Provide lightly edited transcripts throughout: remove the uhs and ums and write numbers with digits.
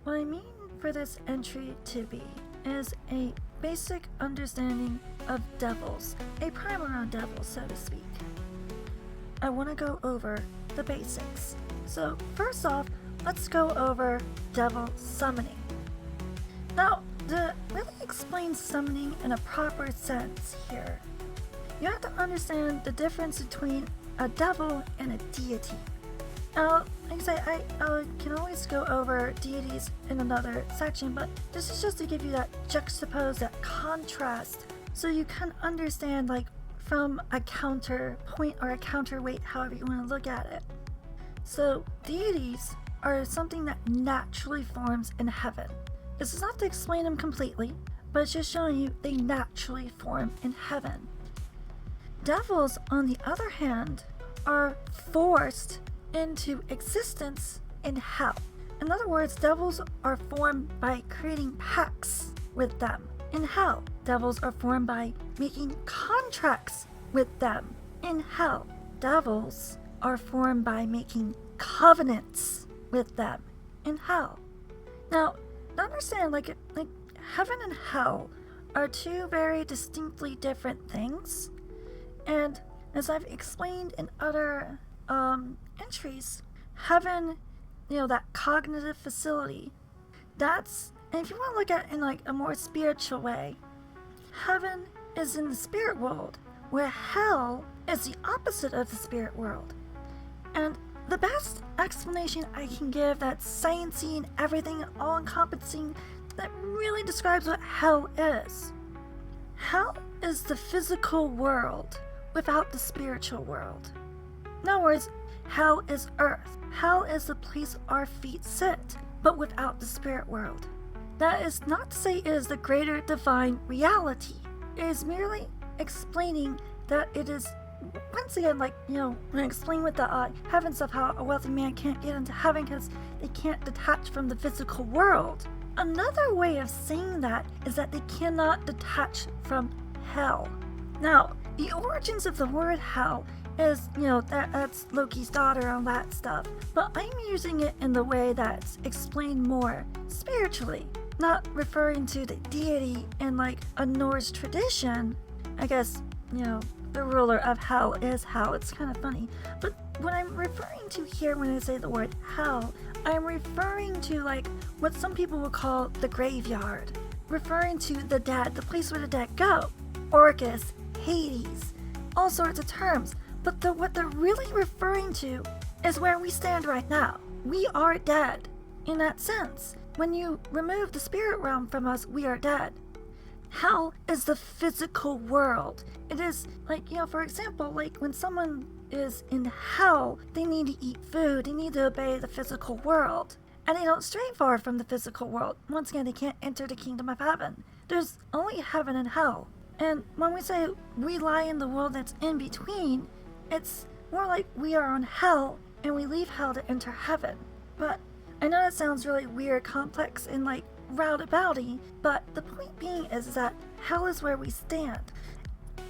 what I mean for this entry to be is a basic understanding of devils, a primer on devils, so to speak. I want to go over the basics. So first off, let's go over devil summoning. Now, to really explain summoning in a proper sense here, you have to understand the difference between a devil and a deity. Now, like I say, I can always go over deities in another section, but this is just to give you that juxtapose, that contrast, so you can understand, like, from a counterpoint or a counterweight, however you want to look at it. So, deities are something that naturally forms in heaven. This is not to explain them completely, but it's just showing you they naturally form in heaven. Devils, on the other hand, are forced into existence in hell. In other words, devils are formed by creating pacts with them. In hell, devils are formed by making contracts with them. In hell, devils are formed by making covenants with them. In hell. Now, understand, like heaven and hell are two very distinctly different things. And as I've explained in other entries, heaven, that cognitive facility, and if you want to look at it in like a more spiritual way, heaven is in the spirit world, where hell is the opposite of the spirit world. And the best explanation I can give that's sciencey and everything and all-encompassing that really describes what hell is. Hell is the physical world without the spiritual world. In other words, hell is earth. Hell is the place our feet sit, but without the spirit world. That is not to say it is the greater divine reality. It is merely explaining that it is, once again, when I explain with the heaven stuff, how a wealthy man can't get into heaven because they can't detach from the physical world. Another way of saying that is that they cannot detach from hell. Now, the origins of the word hell is, that's Loki's daughter and that stuff. But I'm using it in the way that's explained more spiritually, not referring to the deity in like a Norse tradition. I guess, the ruler of hell is hell. It's kind of funny. But what I'm referring to here when I say the word hell, I'm referring to like what some people would call the graveyard, referring to the dead, the place where the dead go. Orcus, Hades, all sorts of terms. But what they're really referring to is where we stand right now. We are dead. In that sense, when you remove the spirit realm from us, we are dead. Hell is the physical world. It is like, for example, like when someone is in hell, they need to eat food, they need to obey the physical world. And they don't stray far from the physical world. Once again, they can't enter the kingdom of heaven. There's only heaven and hell. And when we say we lie in the world that's in between, it's more like we are on hell and we leave hell to enter heaven. But I know that sounds really weird, complex, and like roundabouty, but the point being is that hell is where we stand.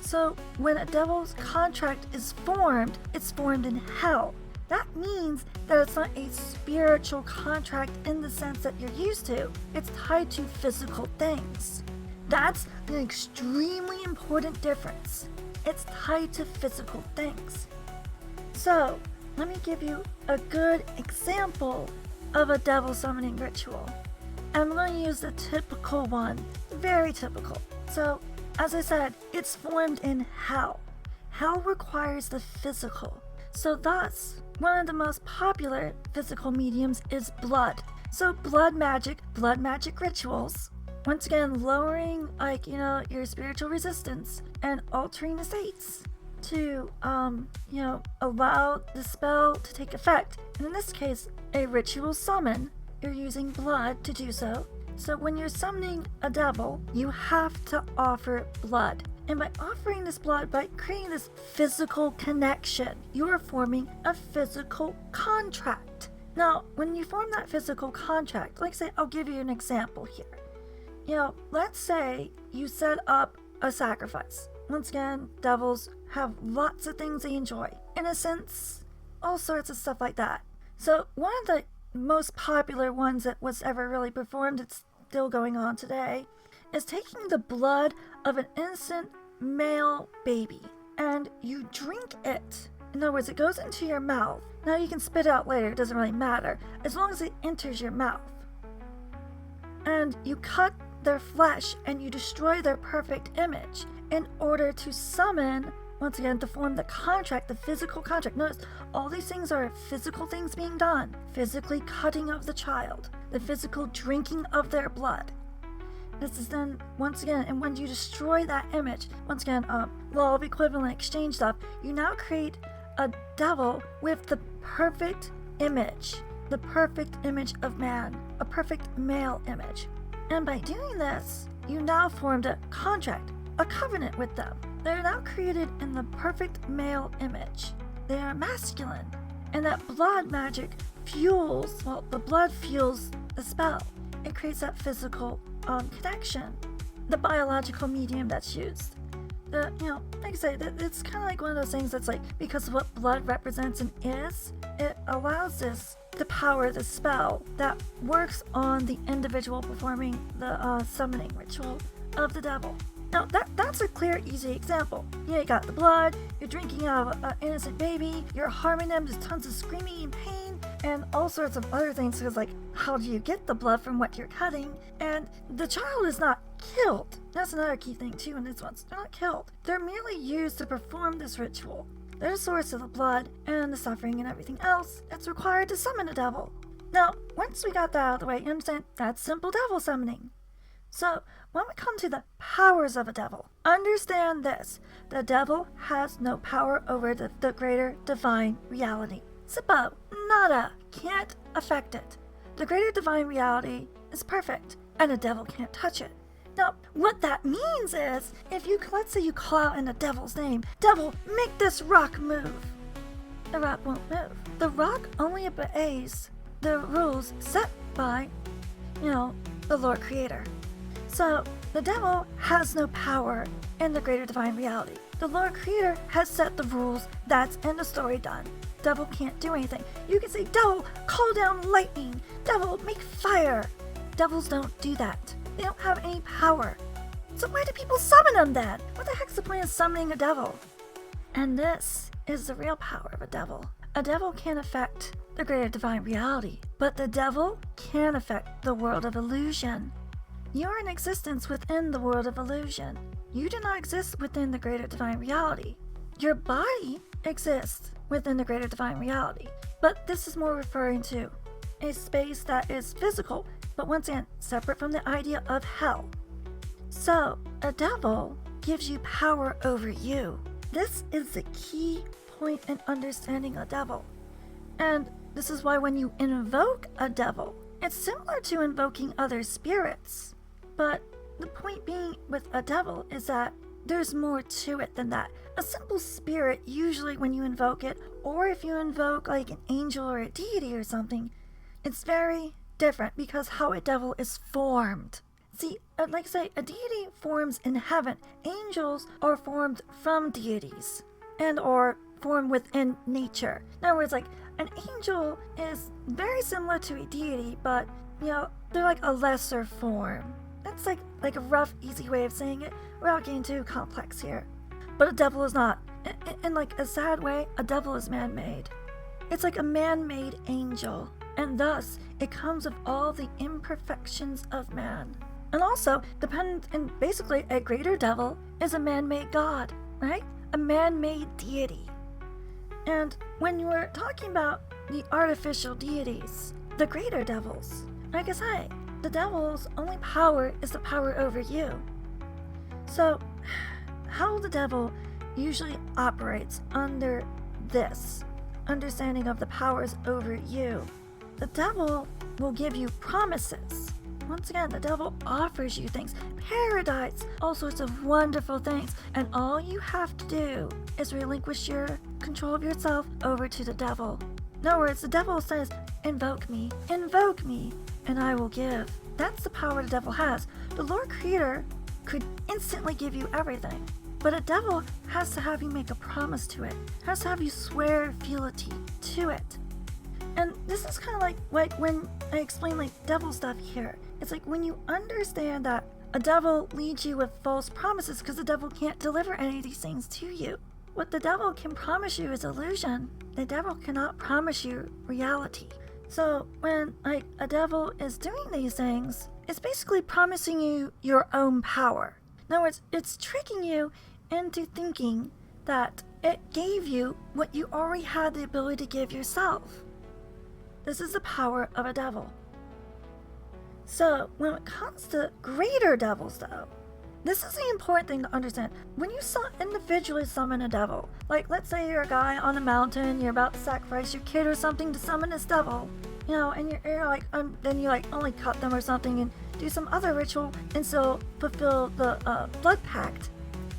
So when a devil's contract is formed, it's formed in hell. That means that it's not a spiritual contract in the sense that you're used to. It's tied to physical things. That's an extremely important difference. It's tied to physical things. So, let me give you a good example of a devil summoning ritual. I'm going to use the typical one, very typical. So, as I said, it's formed in hell. Hell requires the physical. So thus, one of the most popular physical mediums is blood. So blood magic rituals, once again, lowering your spiritual resistance and altering the states to, allow the spell to take effect. And in this case, a ritual summon, you're using blood to do so. So when you're summoning a devil, you have to offer blood. And by offering this blood, by creating this physical connection, you are forming a physical contract. Now, when you form that physical contract, like say, I'll give you an example here. Let's say you set up a sacrifice. Once again, devils have lots of things they enjoy. Innocence, all sorts of stuff like that. So one of the most popular ones that was ever really performed, it's still going on today, is taking the blood of an innocent male baby and you drink it. In other words, it goes into your mouth. Now you can spit it out later, it doesn't really matter, as long as it enters your mouth. And you cut their flesh and you destroy their perfect image in order to summon, once again, to form the contract, the physical contract. Notice, all these things are physical things being done. Physically cutting of the child, the physical drinking of their blood. This is then, once again, and when you destroy that image, once again, law of equivalent exchange stuff, you now create a devil with the perfect image of man, a perfect male image. And by doing this, you now formed a contract, a covenant with them. They're now created in the perfect male image. They are masculine. And that blood magic fuels, the blood fuels the spell. It creates that physical connection, the biological medium that's used. Like I say, it's kind of like one of those things that's like, because of what blood represents and is, it allows this to power the spell that works on the individual performing the summoning ritual of the devil. Now, that's a clear, easy example. You got the blood, you're drinking out of an innocent baby, you're harming them, there's tons of screaming and pain, and all sorts of other things, because like, how do you get the blood from what you're cutting? And the child is not killed. That's another key thing too in this one. They're not killed. They're merely used to perform this ritual. They're the source of the blood and the suffering and everything else that's required to summon a devil. Now, once we got that out of the way, you understand that's simple devil summoning. So, when we come to the powers of a devil, understand this. The devil has no power over the greater divine reality. Zippo, nada, can't affect it. The greater divine reality is perfect, and the devil can't touch it. Now, what that means is, if you, let's say you call out in the devil's name, devil, make this rock move. The rock won't move. The rock only obeys the rules set by, the Lord Creator. So, the devil has no power in the greater divine reality. The Lord Creator has set the rules. That's in the story done. Devil can't do anything. You can say, devil, call down lightning. Devil, make fire. Devils don't do that. They don't have any power. So why do people summon them then? What the heck's the point of summoning a devil? And this is the real power of a devil. A devil can't affect the greater divine reality, but the devil can affect the world of illusion. You are in existence within the world of illusion. You do not exist within the greater divine reality. Your body exists within the greater divine reality, but this is more referring to a space that is physical, but once again, separate from the idea of hell. So, a devil gives you power over you. This is the key point in understanding a devil. And this is why when you invoke a devil, it's similar to invoking other spirits. But the point being with a devil is that there's more to it than that. A simple spirit, usually when you invoke it, or if you invoke like an angel or a deity or something, it's very different because how a devil is formed. See, like I say, a deity forms in heaven. Angels are formed from deities and or formed within nature. In other words, like an angel is very similar to a deity, but they're like a lesser form. That's like a rough, easy way of saying it. We're not getting too complex here. But a devil is not. In like a sad way, a devil is man-made. It's like a man-made angel. And thus, it comes with all the imperfections of man. And also, and basically, a greater devil is a man-made god, right? A man-made deity. And when you were talking about the artificial deities, the greater devils, like I say, the devil's only power is the power over you. So, how the devil usually operates under this understanding of the powers over you. The devil will give you promises. Once again, the devil offers you things, paradise, all sorts of wonderful things, and all you have to do is relinquish your control of yourself over to the devil. In other words, the devil says, invoke me, and I will give. That's the power the devil has. The Lord Creator could instantly give you everything, but a devil has to have you make a promise to it, has to have you swear fealty to it. And this is kind of like when I explain like devil stuff here. It's like when you understand that a devil leads you with false promises because the devil can't deliver any of these things to you. What the devil can promise you is illusion. The devil cannot promise you reality. So when like a devil is doing these things, it's basically promising you your own power. In other words, it's tricking you into thinking that it gave you what you already had the ability to give yourself. This is the power of a devil. So when it comes to greater devils though, this is the important thing to understand. When you individually summon a devil, like let's say you're a guy on a mountain, you're about to sacrifice your kid or something to summon this devil, and you're like, then you like only cut them or something and do some other ritual and still fulfill the blood pact.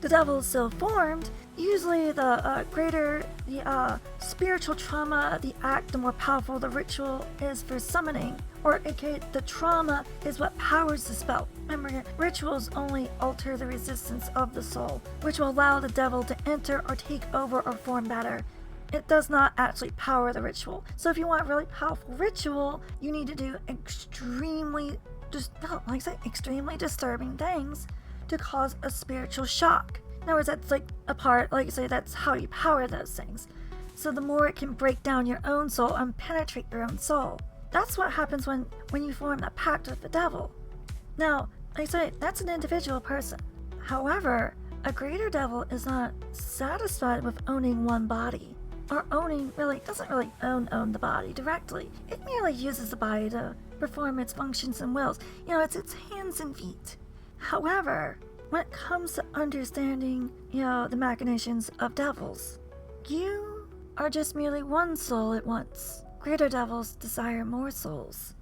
The devil is still formed. Usually the greater the spiritual trauma the act, the more powerful the ritual is for summoning. Or aka the trauma is what powers the spell. Remember, rituals only alter the resistance of the soul, which will allow the devil to enter or take over or form better. It does not actually power the ritual. So if you want a really powerful ritual, you need to do extremely disturbing things to cause a spiritual shock. In other words, that's like a part, like I say, that's how you power those things. So the more it can break down your own soul and penetrate your own soul. That's what happens when you form that pact with the devil. Now, like I say, that's an individual person. However, a greater devil is not satisfied with owning one body. Or doesn't really own the body directly. It merely uses the body to perform its functions and wills. It's its hands and feet. However, when it comes to understanding, the machinations of devils, you are just merely one soul at once. Greater devils desire more souls.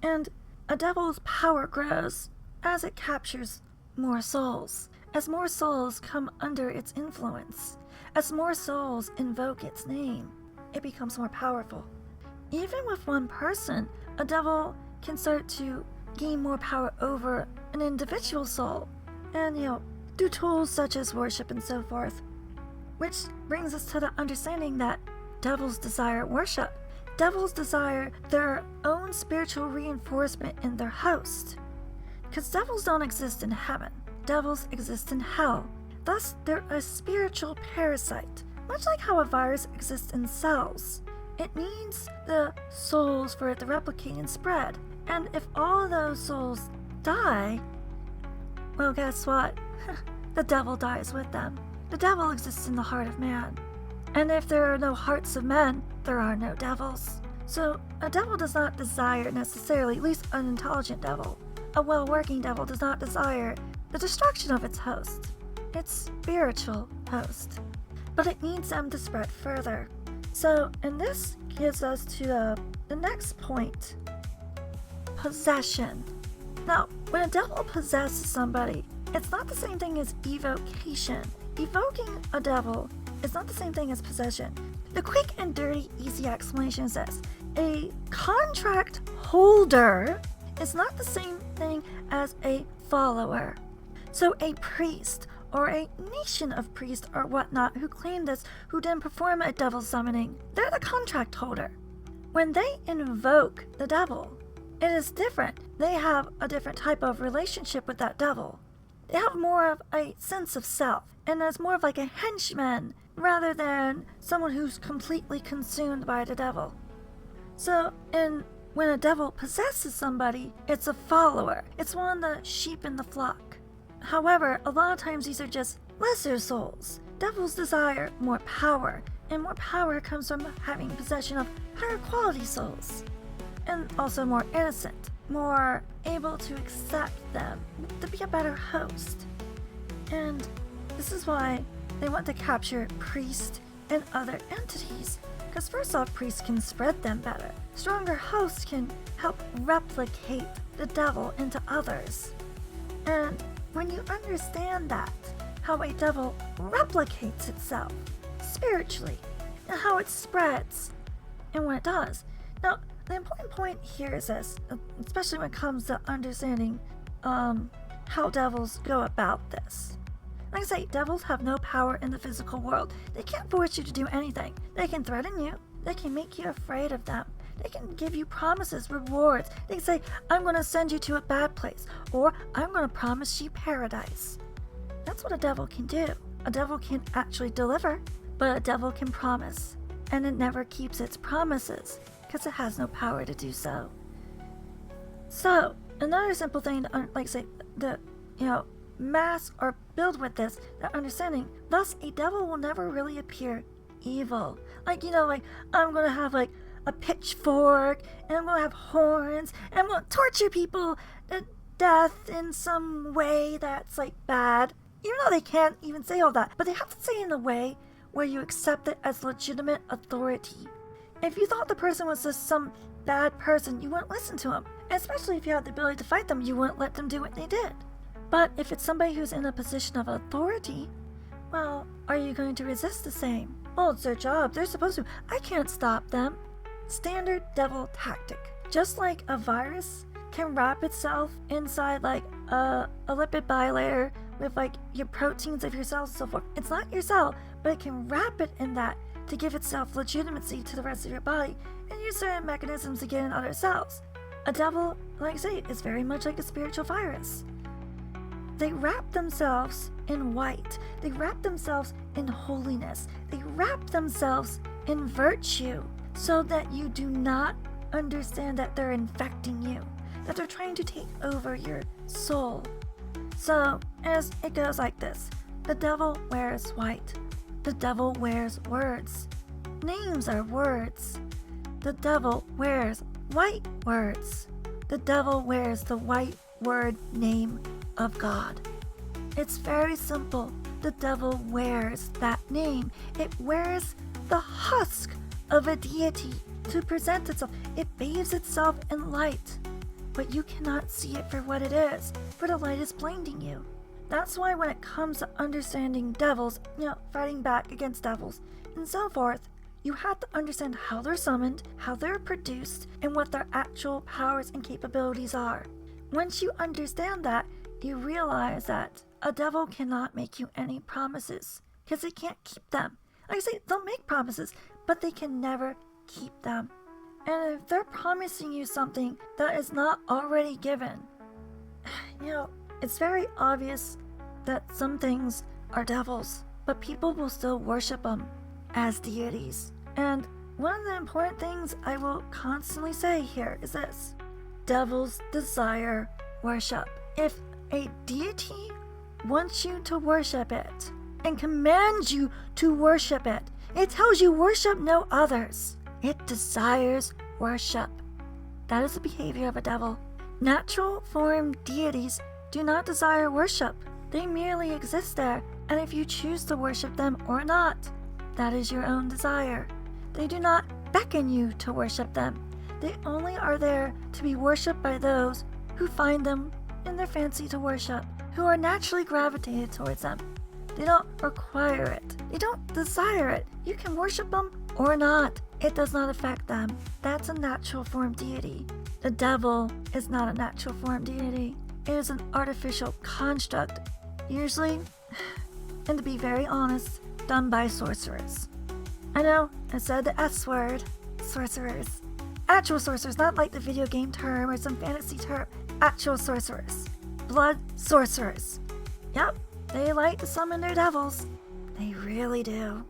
And a devil's power grows as it captures more souls. As more souls come under its influence, as more souls invoke its name, it becomes more powerful. Even with one person, a devil can start to gain more power over an individual soul. And, through tools such as worship and so forth. Which brings us to the understanding that devils desire worship. Devils desire their own spiritual reinforcement in their host. Because devils don't exist in heaven. Devils exist in hell. Thus, they're a spiritual parasite. Much like how a virus exists in cells. It needs the souls for it to replicate and spread. And if all of those souls die, well, guess what? The devil dies with them. The devil exists in the heart of man. And if there are no hearts of men, there are no devils. So, a devil does not desire necessarily, at least an intelligent devil. A well-working devil does not desire the destruction of its host, its spiritual host. But it needs them to spread further. So, and this gives us to the next point. Possession. Now, when a devil possesses somebody, it's not the same thing as evocation. Evoking a devil is not the same thing as possession. The quick and dirty, easy explanation is this. A contract holder is not the same thing as a follower. So a priest or a nation of priests or whatnot who claim this, who then perform a devil summoning, they're the contract holder. When they invoke the devil, it is different. They have a different type of relationship with that devil. They have more of a sense of self, and it's more of like a henchman rather than someone who's completely consumed by the devil. So, when a devil possesses somebody, it's a follower. It's one of the sheep in the flock. However, a lot of times these are just lesser souls. Devils desire more power, and more power comes from having possession of higher quality souls. And also more innocent, more able to accept them, to be a better host. And this is why they want to capture priests and other entities. Because first off, priests can spread them better. Stronger hosts can help replicate the devil into others. And when you understand that, how a devil replicates itself spiritually, and how it spreads, and when it does. Now, the important point here is this, especially when it comes to understanding how devils go about this. Like I say, devils have no power in the physical world. They can't force you to do anything. They can threaten you. They can make you afraid of them. They can give you promises, rewards. They can say, I'm going to send you to a bad place, or I'm going to promise you paradise. That's what a devil can do. A devil can't actually deliver, but a devil can promise. And it never keeps its promises, because it has no power to do so. So, another simple thing to, mask or build with this, that understanding, thus a devil will never really appear evil. I'm going to have a pitchfork, and I'm going to have horns, and I'm going to torture people to death in some way that's bad. Even though they can't even say all that, but they have to say it in a way where you accept it as legitimate authority. If you thought the person was just some bad person, you wouldn't listen to them. Especially if you had the ability to fight them, you wouldn't let them do what they did. But if it's somebody who's in a position of authority, well, are you going to resist the same? Well, it's their job. They're supposed to. I can't stop them. Standard devil tactic. Just like a virus can wrap itself inside a lipid bilayer with your proteins of your cells and so forth. It's not your cell, but it can wrap it in that to give itself legitimacy to the rest of your body and use certain mechanisms to get in other cells. A devil, like I say, is very much like a spiritual virus. They wrap themselves in white. They wrap themselves in holiness. They wrap themselves in virtue so that you do not understand that they're infecting you, that they're trying to take over your soul. So, as it goes like this, the devil wears white. The devil wears words. Names are words. The devil wears white words. The devil wears the white word name of God. It's very simple. The devil wears that name. It wears the husk of a deity to present itself. It bathes itself in light, but you cannot see it for what it is, for the light is blinding you. That's why when it comes to understanding devils, fighting back against devils, and so forth, you have to understand how they're summoned, how they're produced, and what their actual powers and capabilities are. Once you understand that, you realize that a devil cannot make you any promises, because they can't keep them. Like I say, they'll make promises, but they can never keep them. And if they're promising you something that is not already given, it's very obvious that some things are devils, but people will still worship them as deities. And one of the important things I will constantly say here is this: devils desire worship. If a deity wants you to worship it and commands you to worship it, it tells you worship no others. It desires worship. That is the behavior of a devil. Natural form deities do not desire worship. They merely exist there, and if you choose to worship them or not, that is your own desire. They do not beckon you to worship them. They only are there to be worshipped by those who find them in their fancy to worship, who are naturally gravitated towards them. They don't require it. They don't desire it. You can worship them or not. It does not affect them. That's a natural form deity. The devil is not a natural form deity. It is an artificial construct, usually, and to be very honest, done by sorcerers. I know, I said the S word, sorcerers. Actual sorcerers, not like the video game term or some fantasy term. Actual sorcerers. Blood sorcerers. Yep, they like to summon their devils. They really do.